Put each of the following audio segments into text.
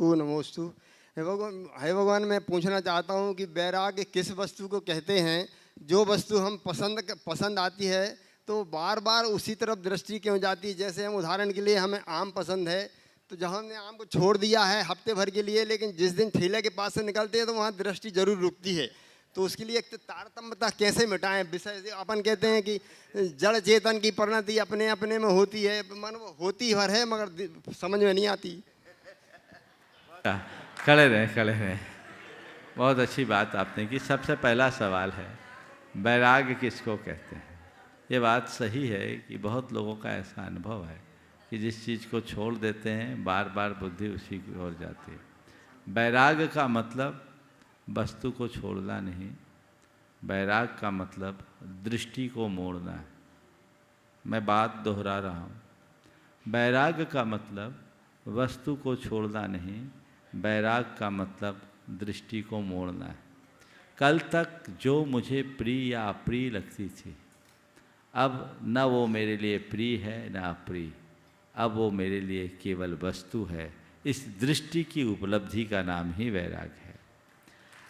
नमस्तु नमोस्तु। हे भगवान, मैं पूछना चाहता हूँ कि वैराग्य किस वस्तु को कहते हैं? जो वस्तु हम पसंद आती है तो बार बार उसी तरफ दृष्टि क्यों जाती है? जैसे हम उदाहरण के लिए, हमें आम पसंद है तो जहाँ हमने आम को छोड़ दिया है हफ्ते भर के लिए, लेकिन जिस दिन ठेले के पास से निकलते हैं तो वहाँ दृष्टि जरूर रुकती है। तो उसके लिए एक तो तारतम्यता कैसे मिटाएं? विषय से अपन कहते हैं कि जड़ चेतन की परिणति अपने अपने में होती है, मन वो होती भर है मगर समझ में नहीं आती। खड़े रहें। बहुत अच्छी बात आपने की। सबसे पहला सवाल है वैराग्य किसको कहते हैं? ये बात सही है कि बहुत लोगों का ऐसा अनुभव है कि जिस चीज़ को छोड़ देते हैं बार बार बुद्धि उसी की ओर जाती है। वैराग्य का मतलब वस्तु को छोड़ना नहीं, वैराग्य का मतलब दृष्टि को मोड़ना है। मैं बात दोहरा रहा हूँ, वैराग्य का मतलब वस्तु को छोड़ना नहीं, वैराग्य का मतलब दृष्टि को मोड़ना है। कल तक जो मुझे प्रिय या अप्रिय लगती थी, अब न वो मेरे लिए प्रिय है न अप्रिय, अब वो मेरे लिए केवल वस्तु है। इस दृष्टि की उपलब्धि का नाम ही वैराग्य है।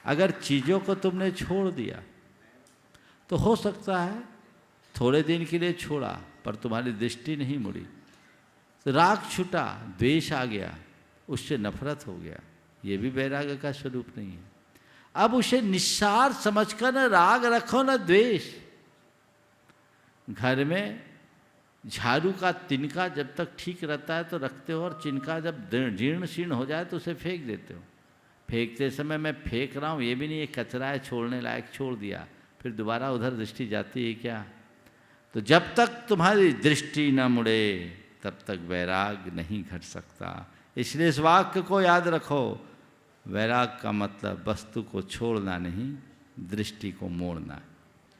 अगर चीज़ों को तुमने छोड़ दिया तो हो सकता है थोड़े दिन के लिए छोड़ा पर तुम्हारी दृष्टि नहीं मुड़ी, तो राग छूटा, द्वेष आ गया, उससे नफरत हो गया, ये भी वैराग्य का स्वरूप नहीं है। अब उसे निस्सार समझकर न राग रखो न द्वेष। घर में झाड़ू का तिनका जब तक ठीक रहता है तो रखते हो, और चिनका जब जीर्ण शीर्ण हो जाए तो उसे फेंक देते हो। फेंकते समय मैं फेंक रहा हूँ ये भी नहीं, ये कचरा है छोड़ने लायक, छोड़ दिया, फिर दोबारा उधर दृष्टि जाती है क्या? तो जब तक तुम्हारी दृष्टि न मुड़े तब तक वैराग नहीं घट सकता। इसलिए इस वाक्य को याद रखो, वैराग का मतलब वस्तु को छोड़ना नहीं, दृष्टि को मोड़ना।